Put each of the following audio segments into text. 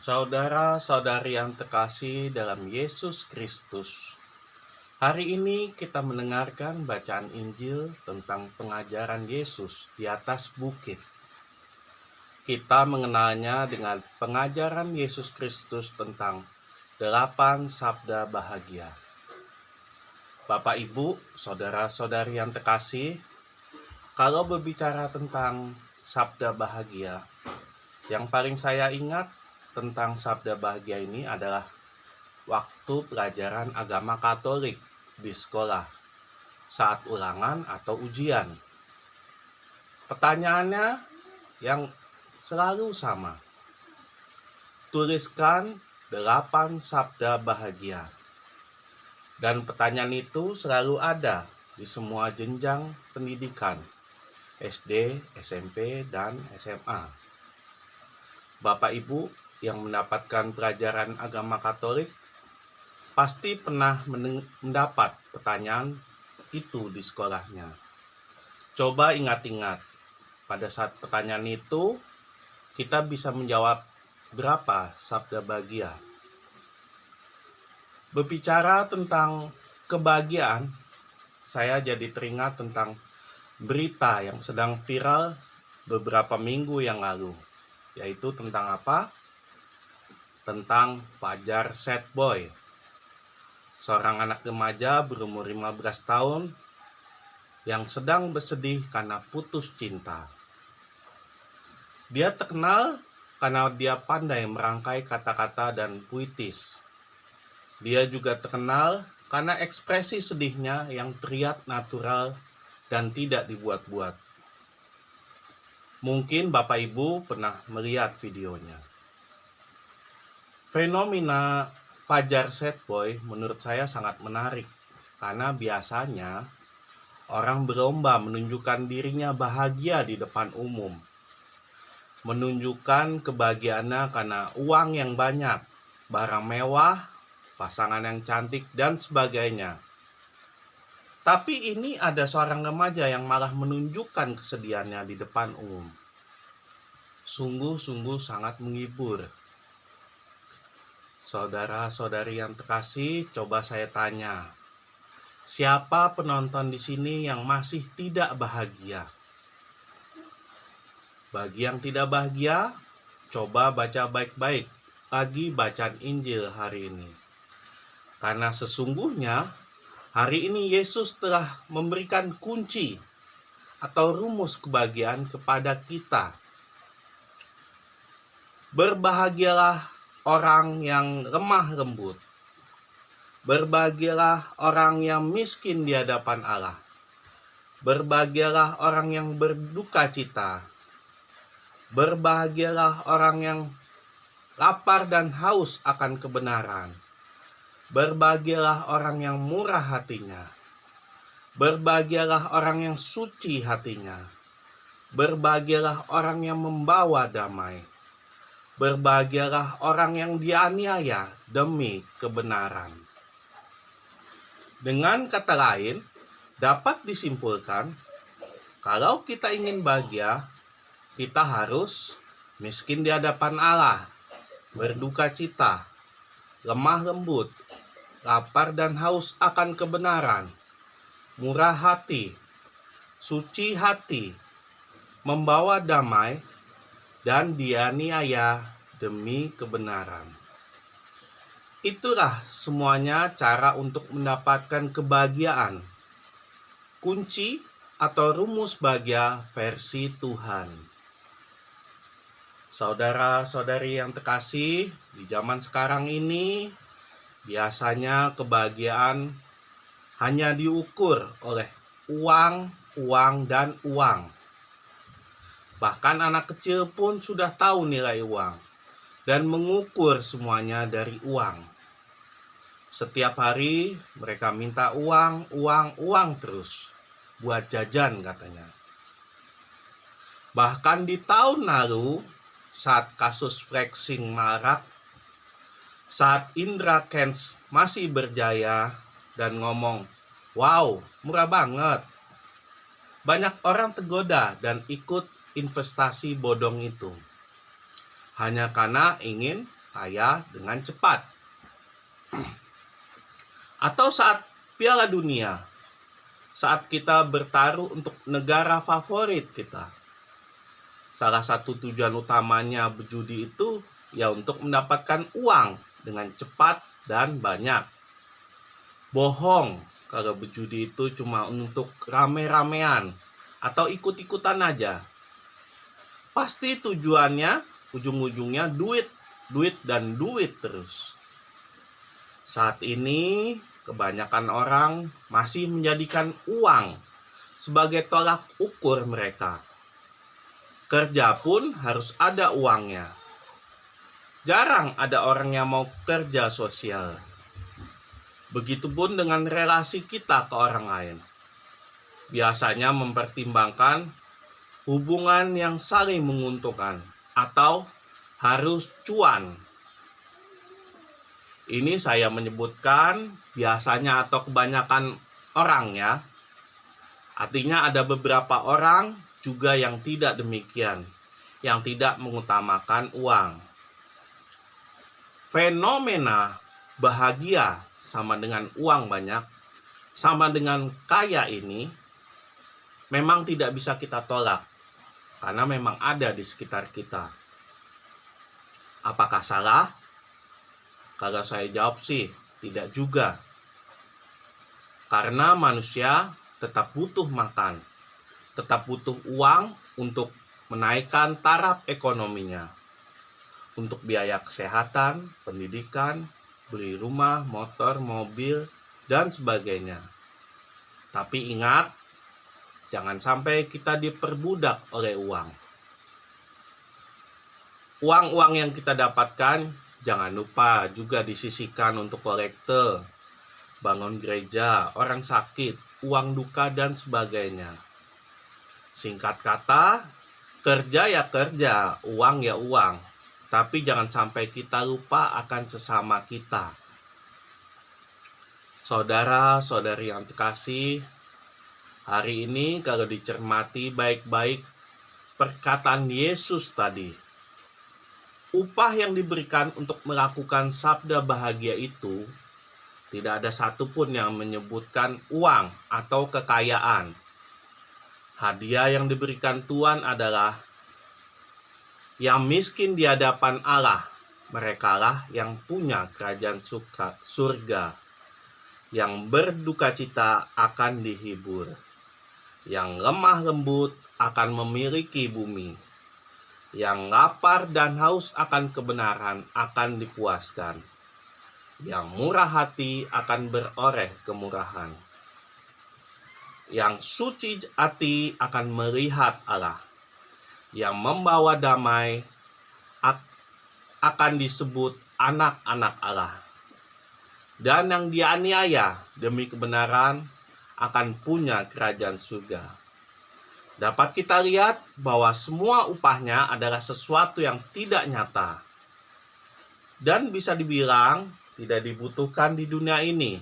Saudara-saudari yang terkasih dalam Yesus Kristus, hari ini kita mendengarkan bacaan Injil tentang pengajaran Yesus di atas bukit. Kita mengenalnya dengan pengajaran Yesus Kristus tentang 8 sabda bahagia. Bapak, Ibu, saudara-saudari yang terkasih, kalau berbicara tentang sabda bahagia, yang paling saya ingat tentang sabda bahagia ini adalah waktu pelajaran agama Katolik di sekolah saat ulangan atau ujian. Pertanyaannya yang selalu sama. Tuliskan 8 sabda bahagia. Dan pertanyaan itu selalu ada di semua jenjang pendidikan, SD, SMP, dan SMA. Bapak Ibu yang mendapatkan pelajaran agama Katolik pasti pernah mendapat pertanyaan itu di sekolahnya. Coba ingat-ingat, pada saat pertanyaan itu kita bisa menjawab berapa sabda bahagia. Berbicara tentang kebahagiaan, saya jadi teringat tentang berita yang sedang viral beberapa minggu yang lalu, yaitu tentang apa? Tentang Fajar Sad Boy, seorang anak remaja berumur 15 tahun yang sedang bersedih karena putus cinta. Dia terkenal karena dia pandai merangkai kata-kata dan puitis. Dia juga terkenal karena ekspresi sedihnya yang terlihat natural dan tidak dibuat-buat. Mungkin Bapak Ibu pernah melihat videonya. Fenomena Fajar Sad Boy menurut saya sangat menarik karena biasanya orang berlomba menunjukkan dirinya bahagia di depan umum. Menunjukkan kebahagiaannya karena uang yang banyak, barang mewah, pasangan yang cantik, dan sebagainya. Tapi ini ada seorang remaja yang malah menunjukkan kesedihannya di depan umum. Sungguh-sungguh sangat menghibur. Saudara-saudari yang terkasih, coba saya tanya, siapa penonton di sini yang masih tidak bahagia? Bagi yang tidak bahagia, coba baca baik-baik lagi bacaan Injil hari ini. Karena sesungguhnya hari ini Yesus telah memberikan kunci atau rumus kebahagiaan kepada kita. Berbahagialah orang yang lemah lembut. Berbahagialah orang yang miskin di hadapan Allah. Berbahagialah orang yang berduka cita. Berbahagialah orang yang lapar dan haus akan kebenaran. Berbahagialah orang yang murah hatinya. Berbahagialah orang yang suci hatinya. Berbahagialah orang yang membawa damai. Berbahagialah orang yang dianiaya demi kebenaran. Dengan kata lain, dapat disimpulkan, kalau kita ingin bahagia, kita harus miskin di hadapan Allah, berduka cita, lemah lembut, lapar dan haus akan kebenaran, murah hati, suci hati, membawa damai, dan dianiaya demi kebenaran. Itulah semuanya cara untuk mendapatkan kebahagiaan. Kunci atau rumus bahagia versi Tuhan. Saudara-saudari yang terkasih, di zaman sekarang ini biasanya kebahagiaan hanya diukur oleh uang, dan uang. Bahkan anak kecil pun sudah tahu nilai uang dan mengukur semuanya dari uang. Setiap hari mereka minta uang terus buat jajan katanya. Bahkan di tahun lalu, saat kasus flexing marak, saat Indra Kents masih berjaya dan ngomong, wow, murah banget. Banyak orang tergoda dan ikut investasi bodong itu. Hanya karena ingin kaya dengan cepat. Atau saat Piala Dunia, saat kita bertaruh untuk negara favorit kita. Salah satu tujuan utamanya berjudi itu ya untuk mendapatkan uang dengan cepat dan banyak. Bohong kalau berjudi itu cuma untuk rame-ramean atau ikut-ikutan aja. Pasti tujuannya ujung-ujungnya duit dan duit terus. Saat ini kebanyakan orang masih menjadikan uang sebagai tolak ukur mereka. Kerja pun harus ada uangnya. Jarang ada orang yang mau kerja sosial. Begitupun dengan relasi kita ke orang lain. Biasanya mempertimbangkan hubungan yang saling menguntungkan atau harus cuan. Ini saya menyebutkan biasanya atau kebanyakan orang ya. Artinya ada beberapa orang juga yang tidak demikian, yang tidak mengutamakan uang. Fenomena bahagia sama dengan uang banyak, sama dengan kaya ini, memang tidak bisa kita tolak, karena memang ada di sekitar kita. Apakah salah? Kalau saya jawab sih, tidak juga. Karena manusia tetap butuh makan, tetap butuh uang untuk menaikkan taraf ekonominya. Untuk biaya kesehatan, pendidikan, beli rumah, motor, mobil, dan sebagainya. Tapi ingat, jangan sampai kita diperbudak oleh uang. Uang-uang yang kita dapatkan jangan lupa juga disisihkan untuk kolekte, bangun gereja, orang sakit, uang duka, dan sebagainya. Singkat kata, kerja ya kerja, uang ya uang. Tapi jangan sampai kita lupa akan sesama kita. Saudara-saudari yang terkasih, hari ini kalau dicermati baik-baik perkataan Yesus tadi, upah yang diberikan untuk melakukan sabda bahagia itu tidak ada satupun yang menyebutkan uang atau kekayaan. Hadiah yang diberikan Tuhan adalah yang miskin di hadapan Allah. Merekalah yang punya kerajaan surga. Yang berduka cita akan dihibur. Yang lemah lembut akan memiliki bumi. Yang lapar dan haus akan kebenaran akan dipuaskan. Yang murah hati akan beroleh kemurahan. Yang suci hati akan melihat Allah. Yang membawa damai akan disebut anak-anak Allah. Dan yang dianiaya demi kebenaran akan punya kerajaan surga. Dapat kita lihat bahwa semua upahnya adalah sesuatu yang tidak nyata. Dan bisa dibilang tidak dibutuhkan di dunia ini.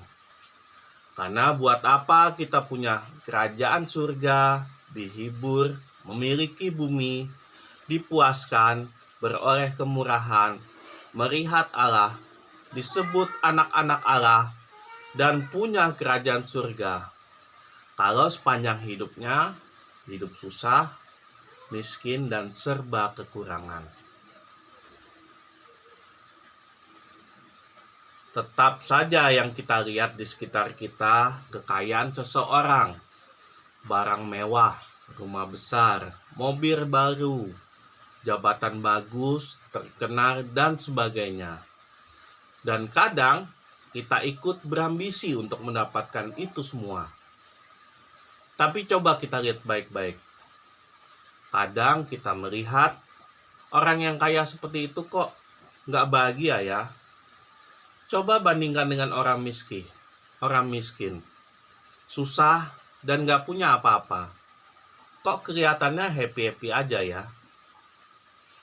Karena buat apa kita punya kerajaan surga, dihibur, memiliki bumi, dipuaskan, beroleh kemurahan, melihat Allah, disebut anak-anak Allah, dan punya kerajaan surga. Kalau sepanjang hidupnya, hidup susah, miskin, dan serba kekurangan. Tetap saja yang kita lihat di sekitar kita, kekayaan seseorang, barang mewah, rumah besar, mobil baru, jabatan bagus, terkenal, dan sebagainya. Dan kadang kita ikut berambisi untuk mendapatkan itu semua. Tapi coba kita lihat baik-baik. Kadang kita melihat orang yang kaya seperti itu kok nggak bahagia ya. Coba bandingkan dengan orang miskin. Orang miskin susah dan nggak punya apa-apa. Kok kelihatannya happy-happy aja ya.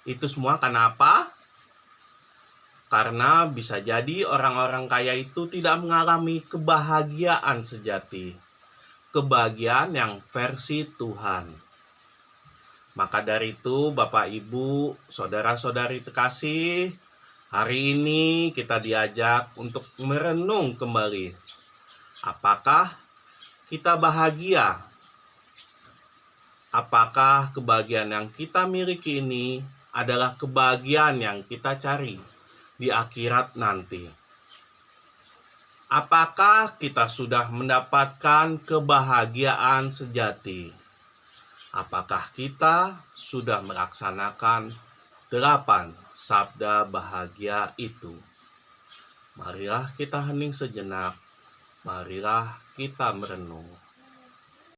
Itu semua kenapa? Karena bisa jadi orang-orang kaya itu tidak mengalami kebahagiaan sejati. Kebahagiaan yang versi Tuhan. Maka dari itu Bapak Ibu, saudara-saudari terkasih, Hari ini kita diajak untuk merenung kembali. Apakah kita bahagia? Apakah kebahagiaan yang kita miliki ini adalah kebahagiaan yang kita cari di akhirat nanti? Apakah kita sudah mendapatkan kebahagiaan sejati? Apakah kita sudah melaksanakan 8 sabda bahagia itu? Marilah kita hening sejenak, marilah kita merenung.